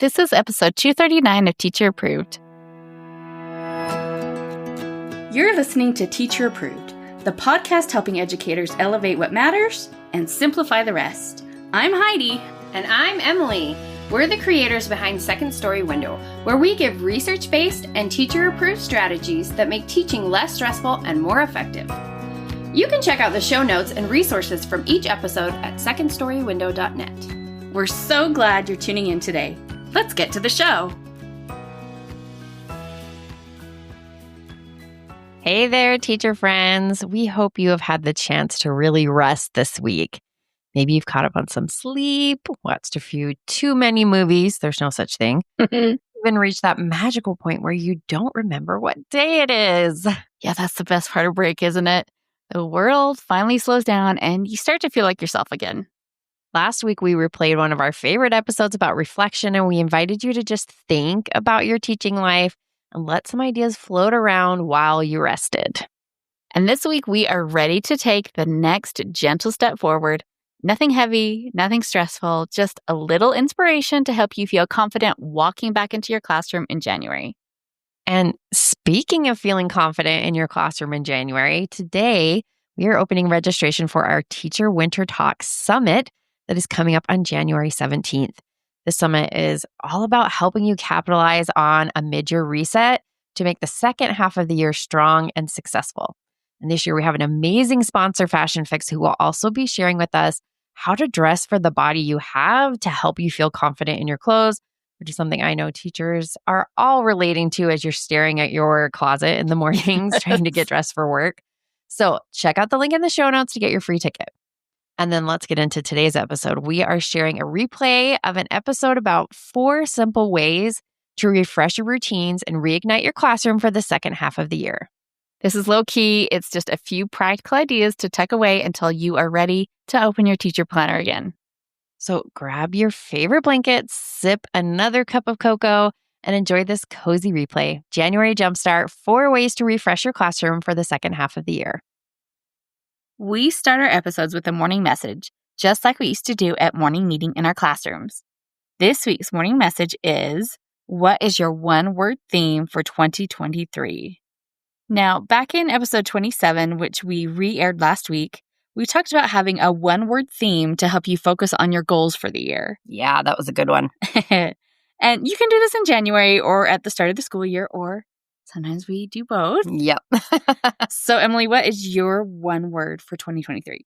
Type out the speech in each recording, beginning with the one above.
This is episode 239 of Teacher Approved. You're listening to Teacher Approved, the podcast helping educators elevate what matters and simplify the rest. I'm Heidi. And I'm Emily. We're the creators behind Second Story Window, where we give research-based and teacher-approved strategies that make teaching less stressful and more effective. You can check out the show notes and resources from each episode at secondstorywindow.net. We're so glad you're tuning in today. Let's get to the show. Hey there, teacher friends. We hope you have had the chance to really rest this week. Maybe you've caught up on some sleep, watched a few too many movies. There's no such thing. Even reached that magical point where you don't remember what day it is. Yeah, that's the best part of break, isn't it? The world finally slows down and you start to feel like yourself again. Last week, we replayed one of our favorite episodes about reflection, and we invited you to just think about your teaching life and let some ideas float around while you rested. And this week, we are ready to take the next gentle step forward. Nothing heavy, nothing stressful, just a little inspiration to help you feel confident walking back into your classroom in January. And speaking of feeling confident in your classroom in January, today we are opening registration for our Teacher Winter Talk Summit that is coming up on January 17th. The summit is all about helping you capitalize on a mid-year reset to make the second half of the year strong and successful. And this year we have an amazing sponsor, Fashion Fix, who will also be sharing with us how to dress for the body you have to help you feel confident in your clothes, which is something I know teachers are all relating to as you're staring at your closet in the mornings trying to get dressed for work. So check out the link in the show notes to get your free ticket. And then let's get into today's episode. We are sharing a replay of an episode about 4 simple ways to refresh your routines and reignite your classroom for the second half of the year. This is low key. It's just a few practical ideas to tuck away until you are ready to open your teacher planner again. So grab your favorite blanket, sip another cup of cocoa, and enjoy this cozy replay. January Jumpstart, 4 ways to refresh your classroom for the second half of the year. We start our episodes with a morning message, just like we used to do at morning meeting in our classrooms. This week's morning message is, what is your one-word theme for 2023? Now, back in episode 27, which we re-aired last week, we talked about having a one-word theme to help you focus on your goals for the year. Yeah, that was a good one. And you can do this in January or at the start of the school year, or sometimes we do both. Yep. So, Emily, what is your one word for 2023?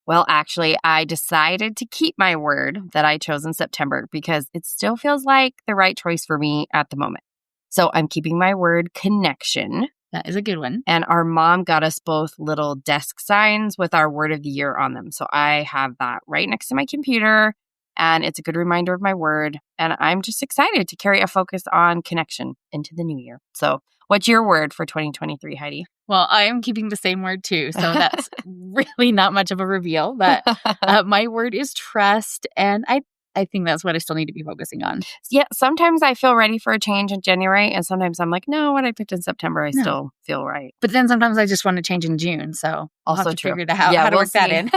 Well, actually, I decided to keep my word that I chose in September because it still feels like the right choice for me at the moment. So I'm keeping my word connection. That is a good one. And our mom got us both little desk signs with our word of the year on them. So I have that right next to my computer, and it's a good reminder of my word. And I'm just excited to carry a focus on connection into the new year. So what's your word for 2023, Heidi? Well, I am keeping the same word too. So that's really not much of a reveal. But my word is trust. And I think that's what I still need to be focusing on. Yeah, sometimes I feel ready for a change in January, and sometimes I'm like, no, what I picked in September, I still feel right. But then sometimes I just want to change in June. So I'll have to figure out how to work that in.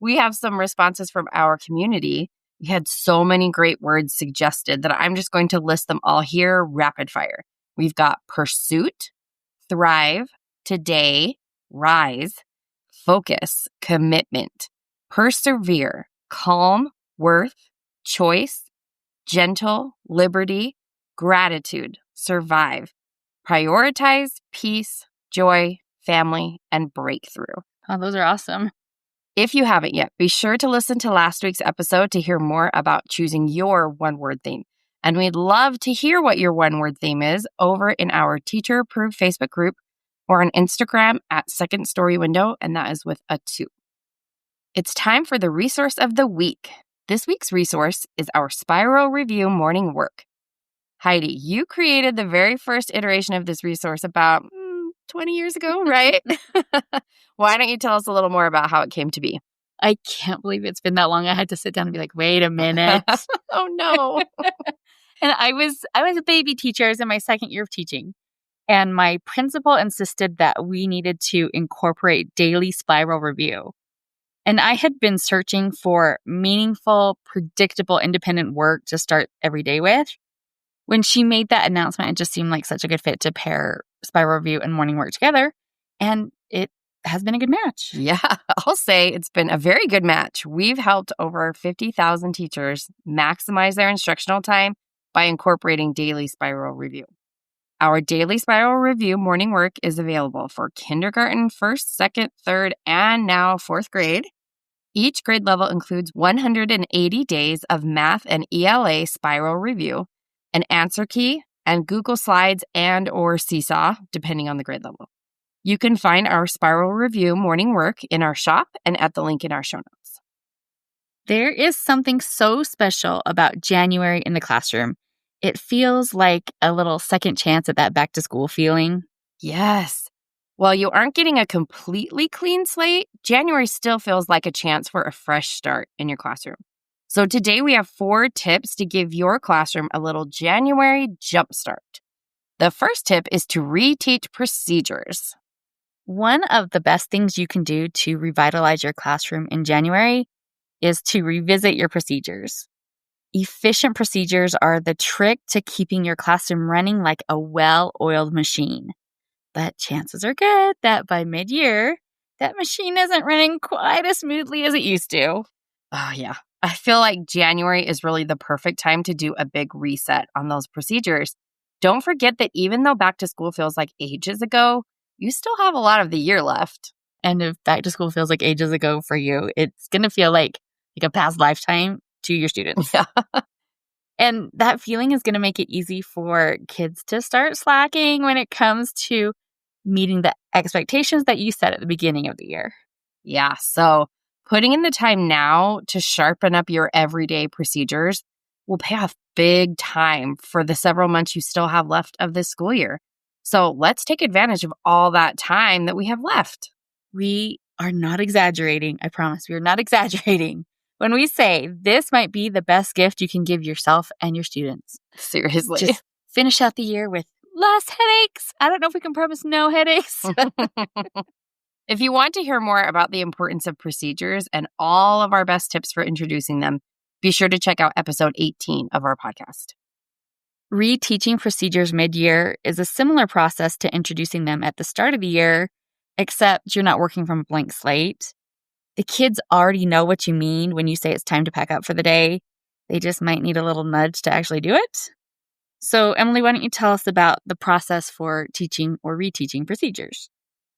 We have some responses from our community. We had so many great words suggested that I'm just going to list them all here rapid fire. We've got pursuit, thrive, today, rise, focus, commitment, persevere, calm, worth, choice, gentle, liberty, gratitude, survive, prioritize, peace, joy, family, and breakthrough. Oh, those are awesome. If you haven't yet, be sure to listen to last week's episode to hear more about choosing your one-word theme. And we'd love to hear what your one-word theme is over in our teacher-approved Facebook group or on Instagram at Second Story Window, and that is with a 2. It's time for the resource of the week. This week's resource is our Spiral Review morning work. Heidi, you created the very first iteration of this resource about 20 years ago, right? Why don't you tell us a little more about how it came to be? I can't believe it's been that long. I had to sit down and be like, wait a minute. Oh, no. And I was a baby teacher. I was in my second year of teaching. And my principal insisted that we needed to incorporate daily spiral review. And I had been searching for meaningful, predictable, independent work to start every day with. When she made that announcement, it just seemed like such a good fit to pair spiral review and morning work together. And it has been a good match. Yeah, I'll say it's been a very good match. We've helped over 50,000 teachers maximize their instructional time by incorporating daily spiral review. Our daily spiral review morning work is available for kindergarten, first, second, third, and now fourth grade. Each grade level includes 180 days of math and ELA spiral review, an answer key, and Google Slides and/or Seesaw, depending on the grade level. You can find our spiral review morning work in our shop and at the link in our show notes. There is something so special about January in the classroom. It feels like a little second chance at that back to school feeling. Yes. While you aren't getting a completely clean slate, January still feels like a chance for a fresh start in your classroom. So today we have 4 tips to give your classroom a little January jumpstart. The first tip is to reteach procedures. One of the best things you can do to revitalize your classroom in January is to revisit your procedures. Efficient procedures are the trick to keeping your classroom running like a well-oiled machine. But chances are good that by mid-year, that machine isn't running quite as smoothly as it used to. Oh, yeah. I feel like January is really the perfect time to do a big reset on those procedures. Don't forget that even though back to school feels like ages ago, you still have a lot of the year left. And if back to school feels like ages ago for you, it's going to feel like a past lifetime to your students. Yeah. And that feeling is going to make it easy for kids to start slacking when it comes to meeting the expectations that you set at the beginning of the year. Yeah. So putting in the time now to sharpen up your everyday procedures will pay off big time for the several months you still have left of this school year. So let's take advantage of all that time that we have left. We are not exaggerating. I promise we are not exaggerating when we say this might be the best gift you can give yourself and your students. Seriously. Just finish out the year with less headaches. I don't know if we can promise no headaches. If you want to hear more about the importance of procedures and all of our best tips for introducing them, be sure to check out episode 18 of our podcast. Reteaching procedures mid-year is a similar process to introducing them at the start of the year, except you're not working from a blank slate. The kids already know what you mean when you say it's time to pack up for the day. They just might need a little nudge to actually do it. So, Emily, why don't you tell us about the process for teaching or reteaching procedures?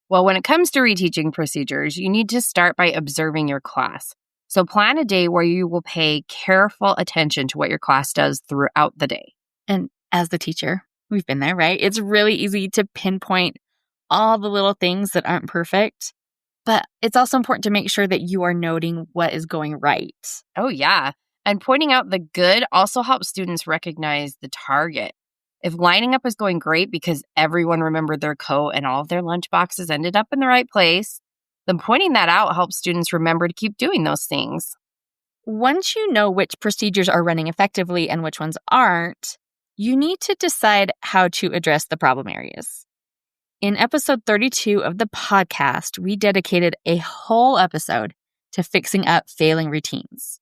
Well, when it comes to reteaching procedures, you need to start by observing your class. So plan a day where you will pay careful attention to what your class does throughout the day. And as the teacher, we've been there, right? It's really easy to pinpoint all the little things that aren't perfect. But it's also important to make sure that you are noting what is going right. Oh, yeah. And pointing out the good also helps students recognize the target. If lining up is going great because everyone remembered their coat and all of their lunch boxes ended up in the right place, then pointing that out helps students remember to keep doing those things. Once you know which procedures are running effectively and which ones aren't, you need to decide how to address the problem areas. In episode 32 of the podcast, we dedicated a whole episode to fixing up failing routines.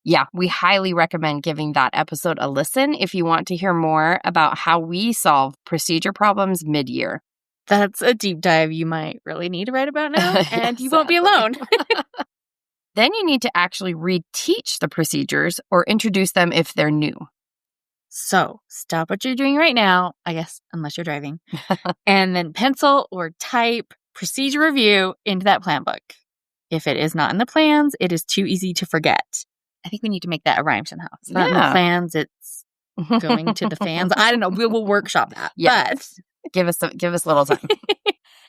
Yeah, we highly recommend giving that episode a listen if you want to hear more about how we solve procedure problems mid-year. That's a deep dive you might really need right about now, and you won't be alone. Then you need to actually reteach the procedures or introduce them if they're new. So stop what you're doing right now, I guess, unless you're driving, and then pencil or type procedure review into that plan book. If it is not in the plans, it is too easy to forget. I think we need to make that a rhyme somehow. It's not in the plans, it's going to the fans. I don't know. We will workshop that. Yes. But give us a little time.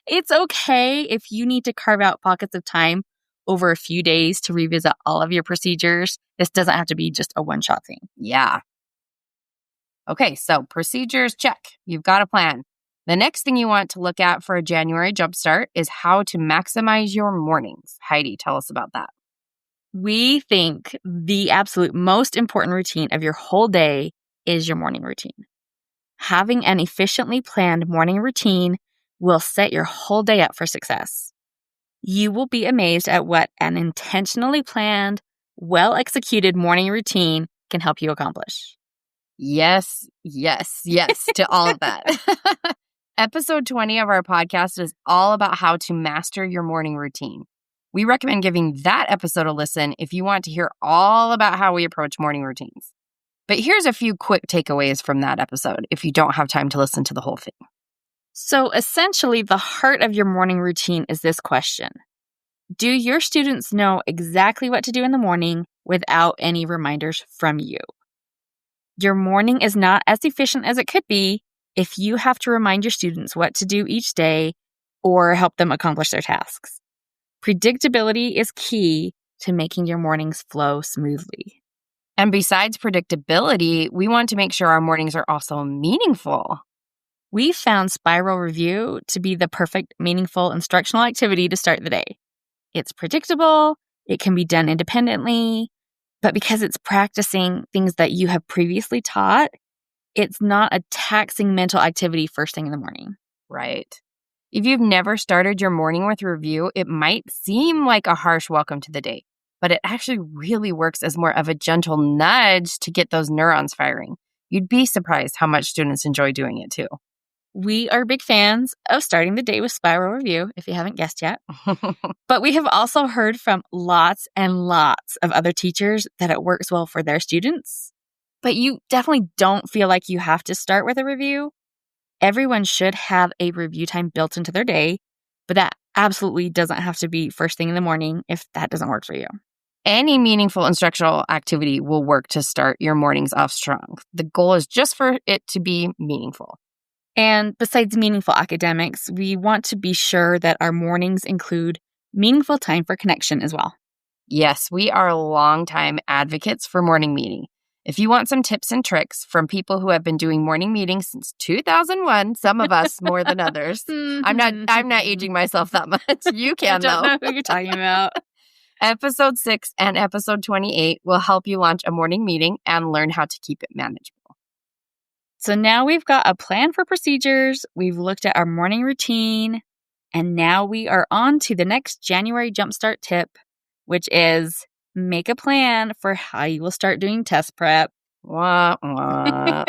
It's okay if you need to carve out pockets of time over a few days to revisit all of your procedures. This doesn't have to be just a one-shot thing. Yeah. Okay, so procedures, check. You've got a plan. The next thing you want to look at for a January jumpstart is how to maximize your mornings. Heidi, tell us about that. We think the absolute most important routine of your whole day is your morning routine. Having an efficiently planned morning routine will set your whole day up for success. You will be amazed at what an intentionally planned, well-executed morning routine can help you accomplish. Yes, yes, yes to all of that. Episode 20 of our podcast is all about how to master your morning routine. We recommend giving that episode a listen if you want to hear all about how we approach morning routines. But here's a few quick takeaways from that episode if you don't have time to listen to the whole thing. So essentially, the heart of your morning routine is this question. Do your students know exactly what to do in the morning without any reminders from you? Your morning is not as efficient as it could be if you have to remind your students what to do each day or help them accomplish their tasks. Predictability is key to making your mornings flow smoothly. And besides predictability, we want to make sure our mornings are also meaningful. We found Spiral Review to be the perfect, meaningful instructional activity to start the day. It's predictable, it can be done independently, but because it's practicing things that you have previously taught, it's not a taxing mental activity first thing in the morning. Right. If you've never started your morning with review, it might seem like a harsh welcome to the day, but it actually really works as more of a gentle nudge to get those neurons firing. You'd be surprised how much students enjoy doing it too. We are big fans of starting the day with Spiral Review, if you haven't guessed yet. But we have also heard from lots and lots of other teachers that it works well for their students. But you definitely don't feel like you have to start with a review. Everyone should have a review time built into their day, but that absolutely doesn't have to be first thing in the morning if that doesn't work for you. Any meaningful instructional activity will work to start your mornings off strong. The goal is just for it to be meaningful. And besides meaningful academics, we want to be sure that our mornings include meaningful time for connection as well. Yes, we are longtime advocates for morning meeting. If you want some tips and tricks from people who have been doing morning meetings since 2001, some of us more than others. I'm not aging myself that much. You can, though. I don't know who you're talking about. Episode 6 and episode 28 will help you launch a morning meeting and learn how to keep it manageable. So now we've got a plan for procedures, we've looked at our morning routine, and now we are on to the next January Jumpstart tip, which is make a plan for how you will start doing test prep. Wah, wah.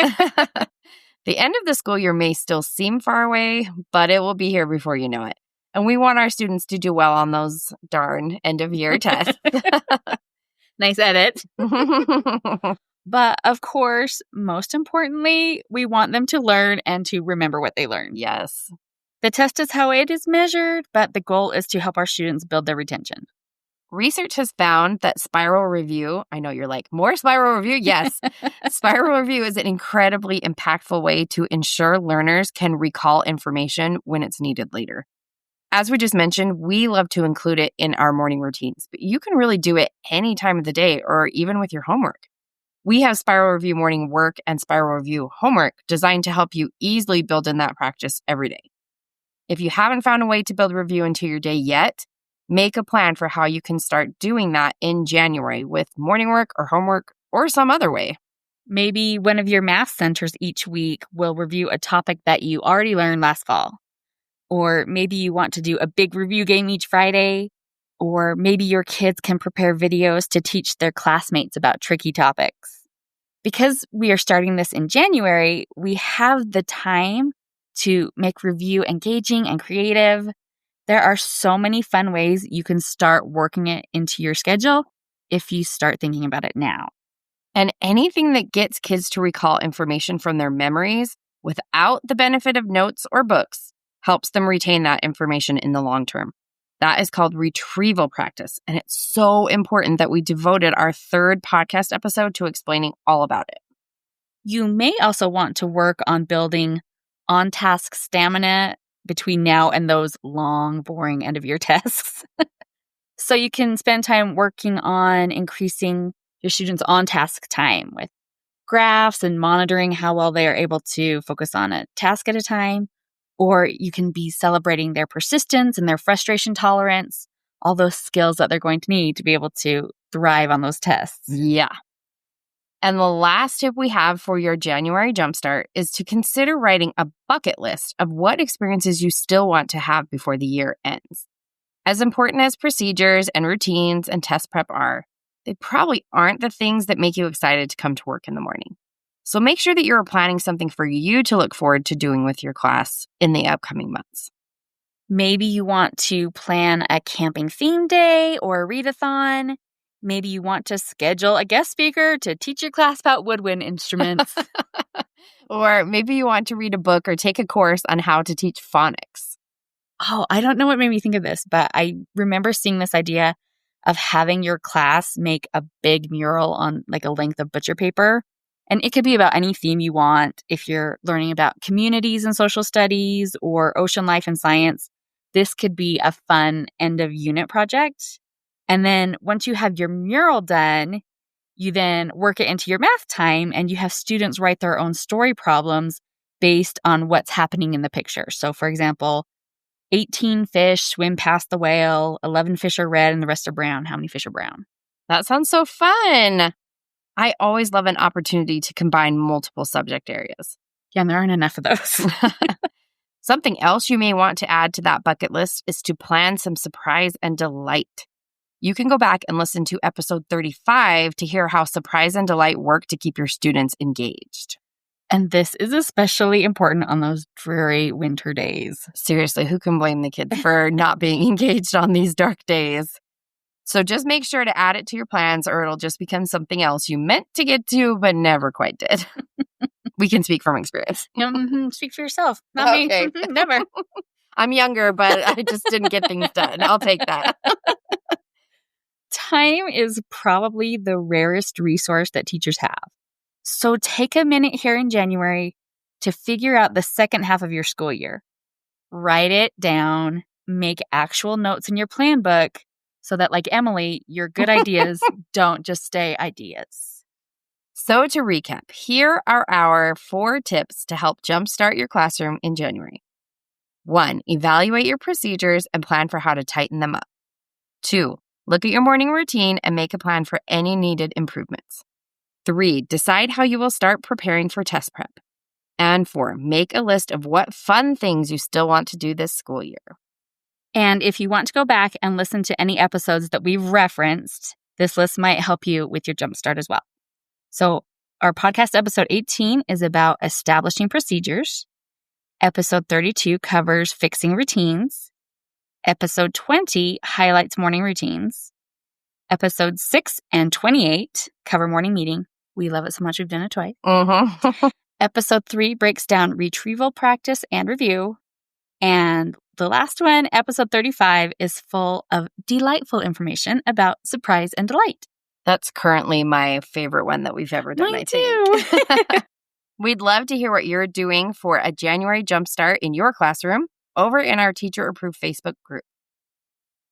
The end of the school year may still seem far away, but it will be here before you know it. And we want our students to do well on those darn end-of-year tests. Nice edit. But of course, most importantly, we want them to learn and to remember what they learned. Yes. The test is how it is measured, but the goal is to help our students build their retention. Research has found that Spiral Review, I know you're like, more Spiral Review? Yes. Spiral Review is an incredibly impactful way to ensure learners can recall information when it's needed later. As we just mentioned, we love to include it in our morning routines, but you can really do it any time of the day or even with your homework. We have Spiral Review morning work and Spiral Review homework designed to help you easily build in that practice every day. If you haven't found a way to build review into your day yet, make a plan for how you can start doing that in January with morning work or homework or some other way. Maybe one of your math centers each week will review a topic that you already learned last fall. Or maybe you want to do a big review game each Friday. Or maybe your kids can prepare videos to teach their classmates about tricky topics. Because we are starting this in January, we have the time to make review engaging and creative. There are so many fun ways you can start working it into your schedule if you start thinking about it now. And anything that gets kids to recall information from their memories without the benefit of notes or books helps them retain that information in the long term. That is called retrieval practice. And it's so important that we devoted our 3rd podcast episode to explaining all about it. You may also want to work on building on-task stamina between now and those long, boring end-of-year tests. So you can spend time working on increasing your students' on-task time with graphs and monitoring how well they are able to focus on a task at a time. Or you can be celebrating their persistence and their frustration tolerance, all those skills that they're going to need to be able to thrive on those tests. Yeah. And the last tip we have for your January Jumpstart is to consider writing a bucket list of what experiences you still want to have before the year ends. As important as procedures and routines and test prep are, they probably aren't the things that make you excited to come to work in the morning. So make sure that you're planning something for you to look forward to doing with your class in the upcoming months. Maybe you want to plan a camping theme day or a readathon. Maybe you want to schedule a guest speaker to teach your class about woodwind instruments. Or maybe you want to read a book or take a course on how to teach phonics. Oh, I don't know what made me think of this, but I remember seeing this idea of having your class make a big mural on like a length of butcher paper. And it could be about any theme you want. If you're learning about communities and social studies or ocean life and science, this could be a fun end of unit project. And then once you have your mural done, you then work it into your math time and you have students write their own story problems based on what's happening in the picture. So for example, 18 fish swim past the whale, 11 fish are red and the rest are brown. How many fish are brown? That sounds so fun. I always love an opportunity to combine multiple subject areas. Yeah, and there aren't enough of those. Something else you may want to add to that bucket list is to plan some surprise and delight. You can go back and listen to episode 35 to hear how surprise and delight work to keep your students engaged. And this is especially important on those dreary winter days. Seriously, who can blame the kids for not being engaged on these dark days? So just make sure to add it to your plans or it'll just become something else you meant to get to but never quite did. We can speak from experience. Speak for yourself. Not me. Never. I'm younger, but I just didn't get things done. I'll take that. Time is probably the rarest resource that teachers have. So take a minute here in January to figure out the second half of your school year. Write it down, make actual notes in your plan book so that, like Emily, your good ideas don't just stay ideas. So to recap, here are our 4 tips to help jumpstart your classroom in January. 1, evaluate your procedures and plan for how to tighten them up. 2, look at your morning routine and make a plan for any needed improvements. 3, decide how you will start preparing for test prep. And 4, make a list of what fun things you still want to do this school year. And if you want to go back and listen to any episodes that we've referenced, this list might help you with your Jumpstart as well. So our podcast episode 18 is about establishing procedures. Episode 32 covers fixing routines. Episode 20 highlights morning routines. Episode 6 and 28 cover morning meeting. We love it so much we've done it twice. Episode 3 breaks down retrieval practice and review. And the last one, episode 35, is full of delightful information about surprise and delight. That's currently my favorite one that we've ever done, Mine I think. too. We'd love to hear what you're doing for a January Jumpstart in your classroom over in our Teacher Approved Facebook group.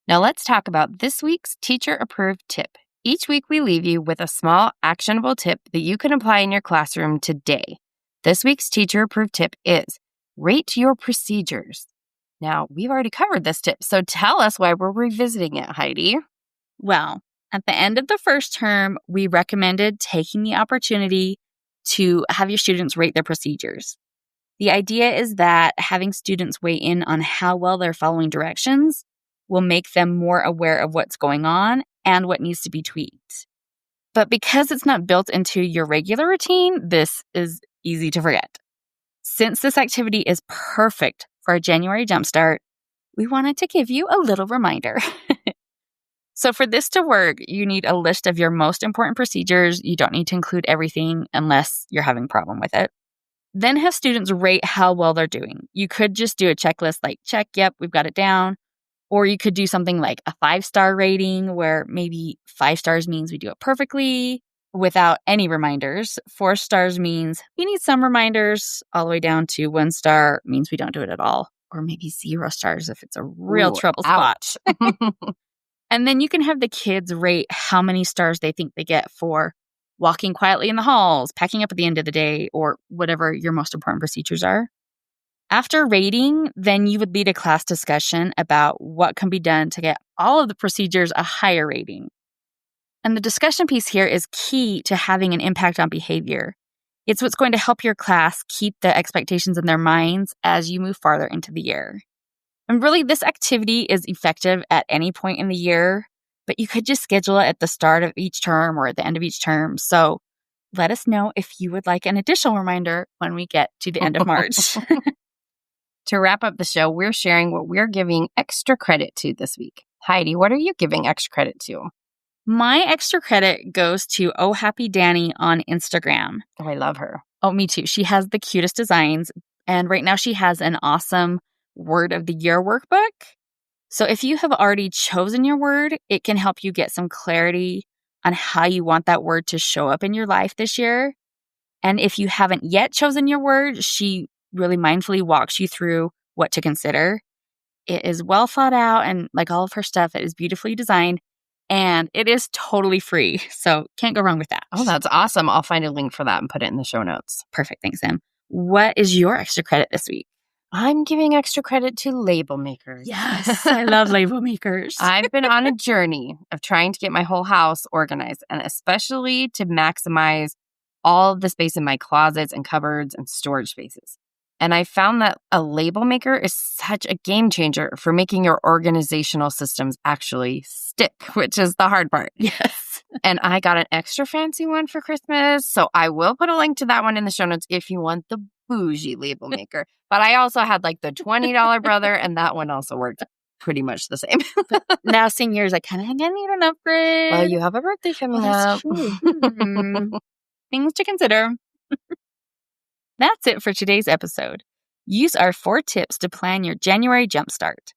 Now let's talk about this week's Teacher Approved tip. Each week we leave you with a small actionable tip that you can apply in your classroom today. This week's Teacher Approved tip is rate your procedures. Now, we've already covered this tip, so tell us why we're revisiting it, Heidi. Well, at the end of the first term, we recommended taking the opportunity to have your students rate their procedures. The idea is that having students weigh in on how well they're following directions will make them more aware of what's going on and what needs to be tweaked. But because it's not built into your regular routine, this is easy to forget. Since this activity is perfect for a January Jumpstart, we wanted to give you a little reminder. So for this to work, you need a list of your most important procedures. You don't need to include everything unless you're having a problem with it. Then have students rate how well they're doing. You could just do a checklist like, check, yep, we've got it down. Or you could do something like a 5-star rating where maybe 5 stars means we do it perfectly without any reminders. 4 stars means we need some reminders, all the way down to 1 star means we don't do it at all. Or maybe 0 stars if it's a real trouble spot. And then you can have the kids rate how many stars they think they get for walking quietly in the halls, packing up at the end of the day, or whatever your most important procedures are. After rating, then you would lead a class discussion about what can be done to get all of the procedures a higher rating. And the discussion piece here is key to having an impact on behavior. It's what's going to help your class keep the expectations in their minds as you move farther into the year. And really, this activity is effective at any point in the year, but you could just schedule it at the start of each term or at the end of each term. So let us know if you would like an additional reminder when we get to the end of March. To wrap up the show, we're sharing what we're giving extra credit to this week. Heidi, what are you giving extra credit to? My extra credit goes to Oh Happy Danny on Instagram. Oh, I love her. Oh, me too. She has the cutest designs. And right now she has an awesome Word of the Year workbook. So if you have already chosen your word, it can help you get some clarity on how you want that word to show up in your life this year. And if you haven't yet chosen your word, she really mindfully walks you through what to consider. It is well thought out, and like all of her stuff, it is beautifully designed, and it is totally free. So can't go wrong with that. Oh, that's awesome. I'll find a link for that and put it in the show notes. Perfect. Thanks, Em. What is your extra credit this week? I'm giving extra credit to label makers. Yes, I love label makers. I've been on a journey of trying to get my whole house organized, and especially to maximize all of the space in my closets and cupboards and storage spaces. And I found that a label maker is such a game changer for making your organizational systems actually stick, which is the hard part. Yes. And I got an extra fancy one for Christmas, so I will put a link to that one in the show notes if you want the bougie label maker. But I also had like the $20 brother, and that one also worked pretty much the same. Now, seniors, I kind of need an upgrade. Well, you have a birthday coming up. Things to consider. That's it for today's episode. Use our 4 tips to plan your January Jumpstart.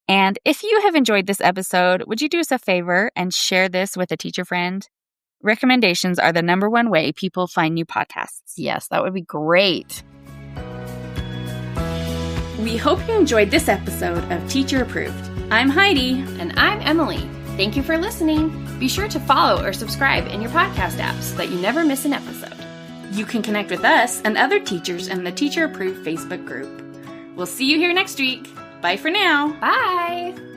And if you have enjoyed this episode, would you do us a favor and share this with a teacher friend? Recommendations are the #1 way people find new podcasts. Yes, that would be great. We hope you enjoyed this episode of Teacher Approved. I'm Heidi. And I'm Emily. Thank you for listening. Be sure to follow or subscribe in your podcast app so that you never miss an episode. You can connect with us and other teachers in the Teacher Approved Facebook group. We'll see you here next week. Bye for now. Bye.